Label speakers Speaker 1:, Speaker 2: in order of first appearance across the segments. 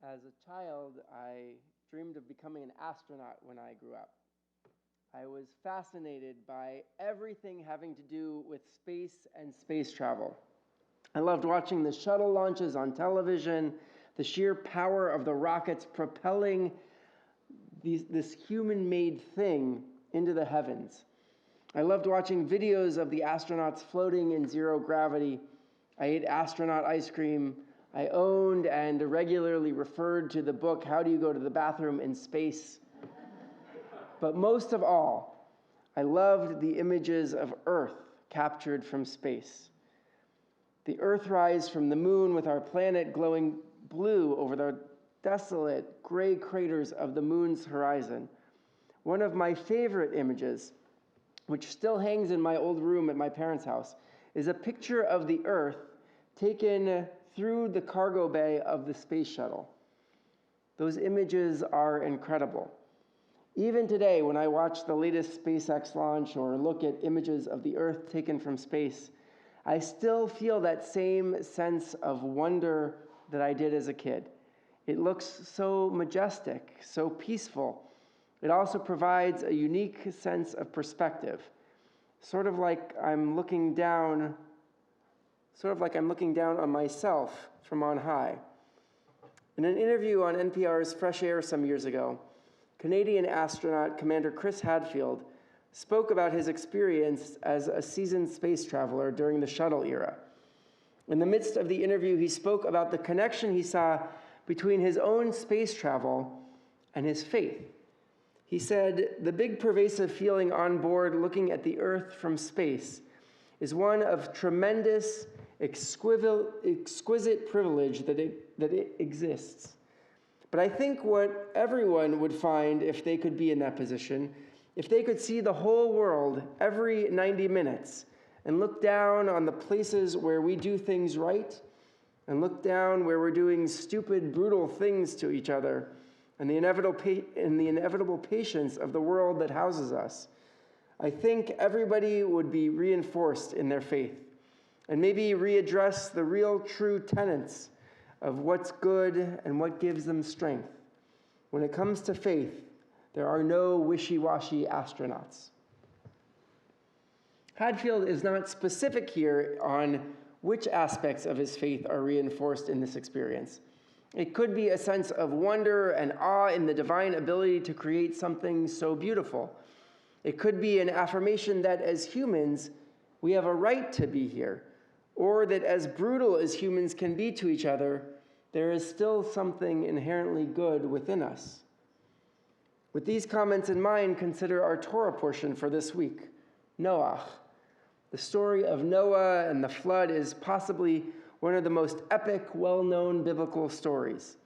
Speaker 1: As a child, I dreamed of becoming an astronaut when I grew up. I was fascinated by everything having to do with space and space travel. I loved watching the shuttle launches on television, the sheer power of the rockets propelling this human-made thing into the heavens. I loved watching videos of the astronauts floating in zero gravity. I ate astronaut ice cream. I owned and regularly referred to the book, How Do You Go to the Bathroom in Space? But most of all, I loved the images of Earth captured from space. The Earthrise from the moon with our planet glowing blue over the desolate gray craters of the moon's horizon. One of my favorite images, which still hangs in my old room at my parents' house, is a picture of the Earth taken through the cargo bay of the space shuttle. Those images are incredible. Even today, when I watch the latest SpaceX launch or look at images of the Earth taken from space, I still feel that same sense of wonder that I did as a kid. It looks so majestic, so peaceful. It also provides a unique sense of perspective, sort of like I'm looking down on myself from on high. In an interview on NPR's Fresh Air some years ago, Canadian astronaut Commander Chris Hadfield spoke about his experience as a seasoned space traveler during the shuttle era. In the midst of the interview, he spoke about the connection he saw between his own space travel and his faith. He said, "The big pervasive feeling on board looking at the Earth from space is one of tremendous, exquisite privilege that it exists. But I think what everyone would find if they could be in that position, if they could see the whole world every 90 minutes and look down on the places where we do things right and look down where we're doing stupid, brutal things to each other and the inevitable patience of the world that houses us, I think everybody would be reinforced in their faith and maybe readdress the real true tenets of what's good and what gives them strength. When it comes to faith, there are no wishy-washy astronauts." Hadfield is not specific here on which aspects of his faith are reinforced in this experience. It could be a sense of wonder and awe in the divine ability to create something so beautiful. It could be an affirmation that as humans, we have a right to be here, or that as brutal as humans can be to each other, there is still something inherently good within us. With these comments in mind, consider our Torah portion for this week, Noach. The story of Noah and the flood is possibly one of the most epic, well-known biblical stories.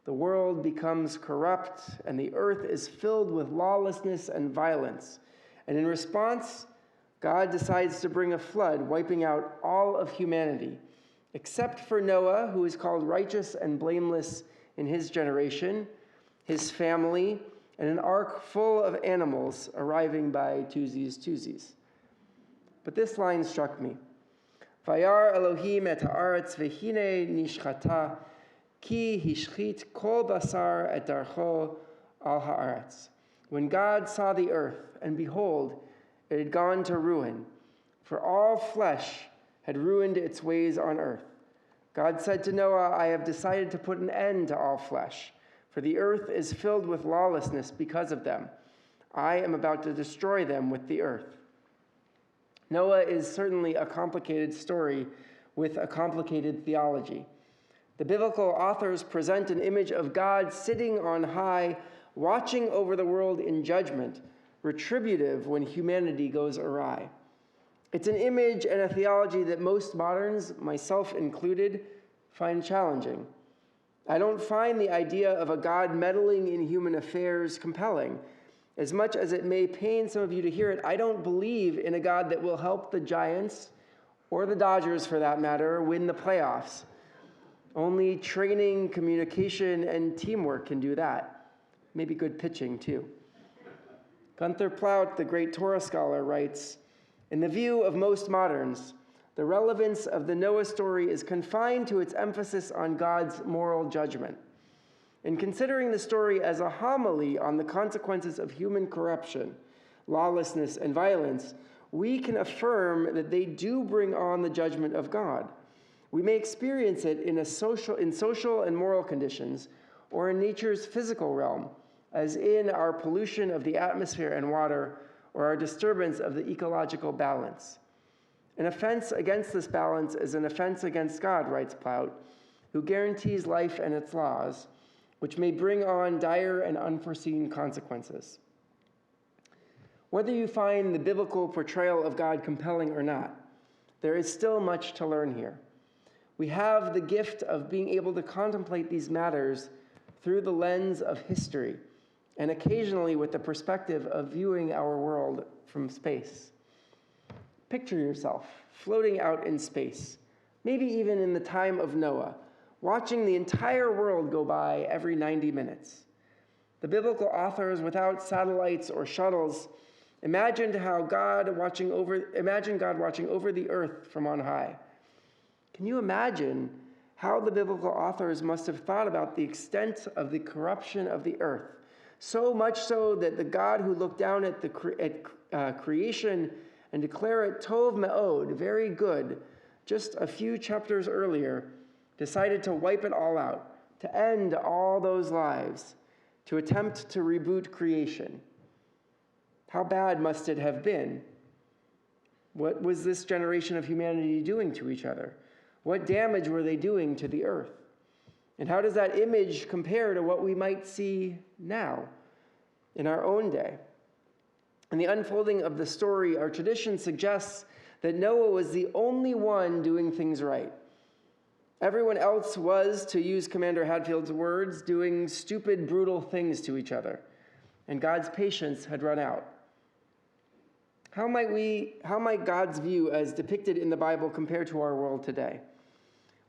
Speaker 1: The world becomes corrupt, and the earth is filled with lawlessness and violence. And in response, God decides to bring a flood, wiping out all of humanity, except for Noah, who is called righteous and blameless in his generation, his family, and an ark full of animals arriving by twosies. But this line struck me. Vayar Elohim et haaretz v'hine nishchata ki hishchit kol basar et darcho al haaretz. When God saw the earth, and behold, it had gone to ruin, for all flesh had ruined its ways on earth. God said to Noah, "I have decided to put an end to all flesh, for the earth is filled with lawlessness because of them. I am about to destroy them with the earth." Noah is certainly a complicated story with a complicated theology. The biblical authors present an image of God sitting on high, watching over the world in judgment, retributive when humanity goes awry. It's an image and a theology that most moderns, myself included, find challenging. I don't find the idea of a God meddling in human affairs compelling. As much as it may pain some of you to hear it, I don't believe in a God that will help the Giants, or the Dodgers for that matter, win the playoffs. Only training, communication, and teamwork can do that. Maybe good pitching, too. Gunther Plaut, the great Torah scholar, writes, "In the view of most moderns, the relevance of the Noah story is confined to its emphasis on God's moral judgment. In considering the story as a homily on the consequences of human corruption, lawlessness, and violence, we can affirm that they do bring on the judgment of God. We may experience it in social and moral conditions, or in nature's physical realm, as in our pollution of the atmosphere and water, or our disturbance of the ecological balance. An offense against this balance is an offense against God, writes Plout, who guarantees life and its laws, which may bring on dire and unforeseen consequences. Whether you find the biblical portrayal of God compelling or not, there is still much to learn here. We have the gift of being able to contemplate these matters through the lens of history, and occasionally with the perspective of viewing our world from space. Picture yourself floating out in space, maybe even in the time of Noah, watching the entire world go by every 90 minutes. The biblical authors, without satellites or shuttles, imagined God watching over the earth from on high. Can you imagine how the biblical authors must have thought about the extent of the corruption of the earth? So much so that the God who looked down at creation and declared it tov me'od, very good, just a few chapters earlier, decided to wipe it all out, to end all those lives, to attempt to reboot creation. How bad must it have been? What was this generation of humanity doing to each other? What damage were they doing to the earth? And how does that image compare to what we might see now, in our own day? In the unfolding of the story, our tradition suggests that Noah was the only one doing things right. Everyone else was, to use Commander Hadfield's words, doing stupid, brutal things to each other, and God's patience had run out. How might God's view as depicted in the Bible compare to our world today?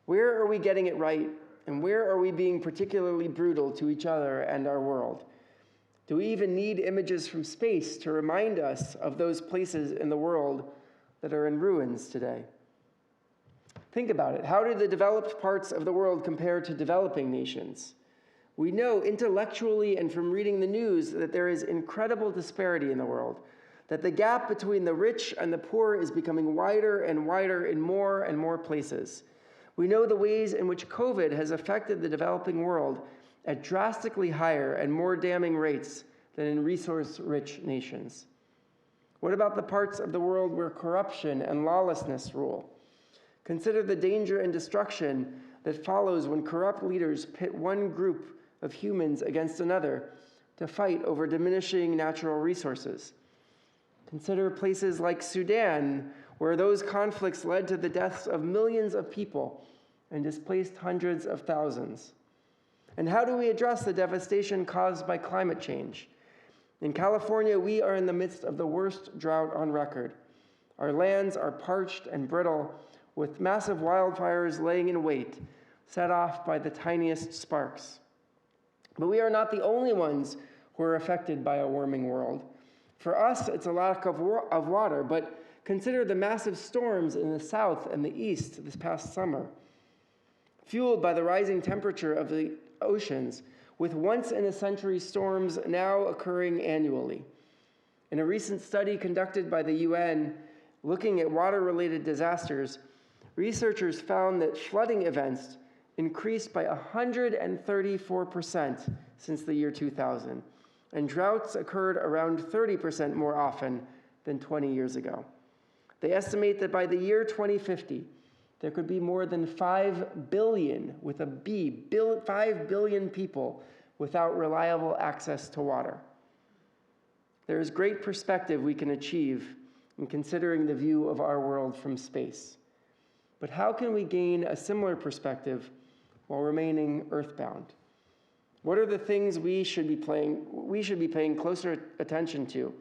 Speaker 1: Where are we getting it right, and where are we being particularly brutal to each other and our world? Do we even need images from space to remind us of those places in the world that are in ruins today? Think about it. How do the developed parts of the world compare to developing nations? We know intellectually and from reading the news that there is incredible disparity in the world, that the gap between the rich and the poor is becoming wider and wider in more and more places. We know the ways in which COVID has affected the developing world at drastically higher and more damning rates than in resource-rich nations. What about the parts of the world where corruption and lawlessness rule? Consider the danger and destruction that follows when corrupt leaders pit one group of humans against another to fight over diminishing natural resources. Consider places like Sudan, where those conflicts led to the deaths of millions of people and displaced hundreds of thousands. And how do we address the devastation caused by climate change? In California, we are in the midst of the worst drought on record. Our lands are parched and brittle, with massive wildfires laying in wait, set off by the tiniest sparks. But we are not the only ones who are affected by a warming world. For us, it's a lack of water, but consider the massive storms in the south and the east this past summer. Fueled by the rising temperature of the oceans, with once-in-a-century storms now occurring annually. In a recent study conducted by the UN looking at water-related disasters, researchers found that flooding events increased by 134% since the year 2000, and droughts occurred around 30% more often than 20 years ago. They estimate that by the year 2050, there could be more than 5 billion, with a B, 5 billion people without reliable access to water. There is great perspective we can achieve in considering the view of our world from space. But how can we gain a similar perspective while remaining earthbound? What are the things we should be paying closer attention to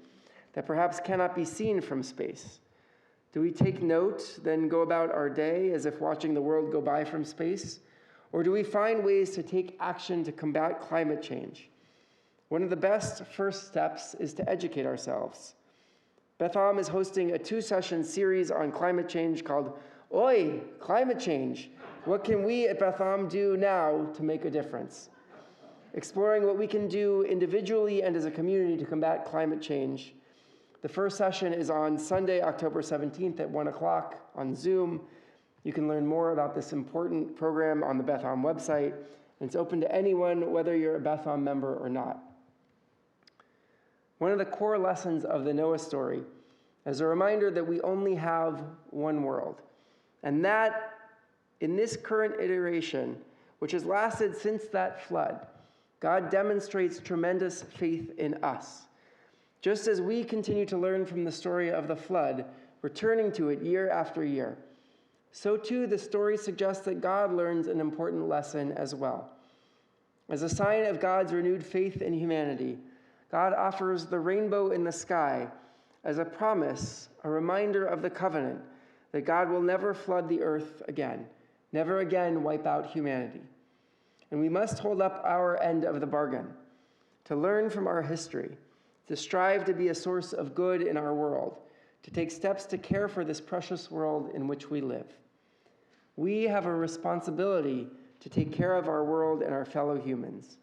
Speaker 1: that perhaps cannot be seen from space? Do we take note, then go about our day as if watching the world go by from space? Or do we find ways to take action to combat climate change? One of the best first steps is to educate ourselves. Beth Am is hosting a 2-session series on climate change called Oi, Climate Change. What can we at Beth Am do now to make a difference? exploring what we can do individually and as a community to combat climate change. The first session is on Sunday, October 17th at 1 o'clock on Zoom. You can learn more about this important program on the Beth Am website, and it's open to anyone, whether you're a Beth Am member or not. One of the core lessons of the Noah story is a reminder that we only have one world, and that in this current iteration, which has lasted since that flood, God demonstrates tremendous faith in us. Just as we continue to learn from the story of the flood, returning to it year after year, so too the story suggests that God learns an important lesson as well. As a sign of God's renewed faith in humanity, God offers the rainbow in the sky as a promise, a reminder of the covenant that God will never flood the earth again, never again wipe out humanity. And we must hold up our end of the bargain, to learn from our history, to strive to be a source of good in our world, to take steps to care for this precious world in which we live. We have a responsibility to take care of our world and our fellow humans.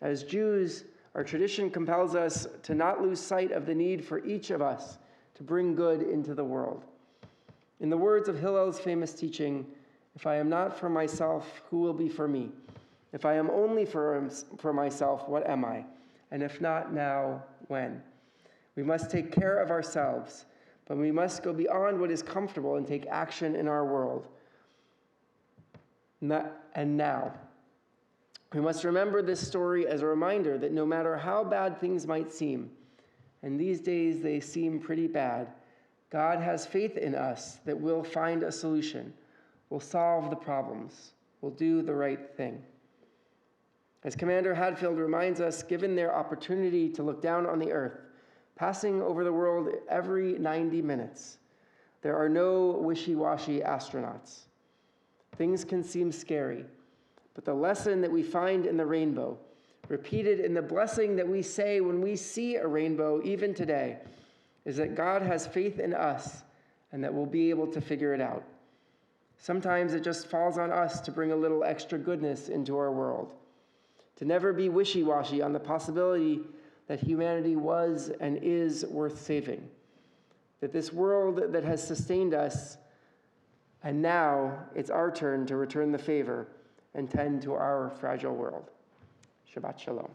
Speaker 1: As Jews, our tradition compels us to not lose sight of the need for each of us to bring good into the world. In the words of Hillel's famous teaching, "If I am not for myself, who will be for me? If I am only for myself, what am I? And if not now, when?" We must take care of ourselves, but we must go beyond what is comfortable and take action in our world. And now, we must remember this story as a reminder that no matter how bad things might seem, and these days they seem pretty bad, God has faith in us that we'll find a solution, we'll solve the problems, we'll do the right thing. As Commander Hadfield reminds us, given their opportunity to look down on the earth, passing over the world every 90 minutes, there are no wishy-washy astronauts. Things can seem scary, but the lesson that we find in the rainbow, repeated in the blessing that we say when we see a rainbow even today, is that God has faith in us and that we'll be able to figure it out. Sometimes it just falls on us to bring a little extra goodness into our world, to never be wishy-washy on the possibility that humanity was and is worth saving, that this world that has sustained us, and now it's our turn to return the favor and tend to our fragile world. Shabbat Shalom.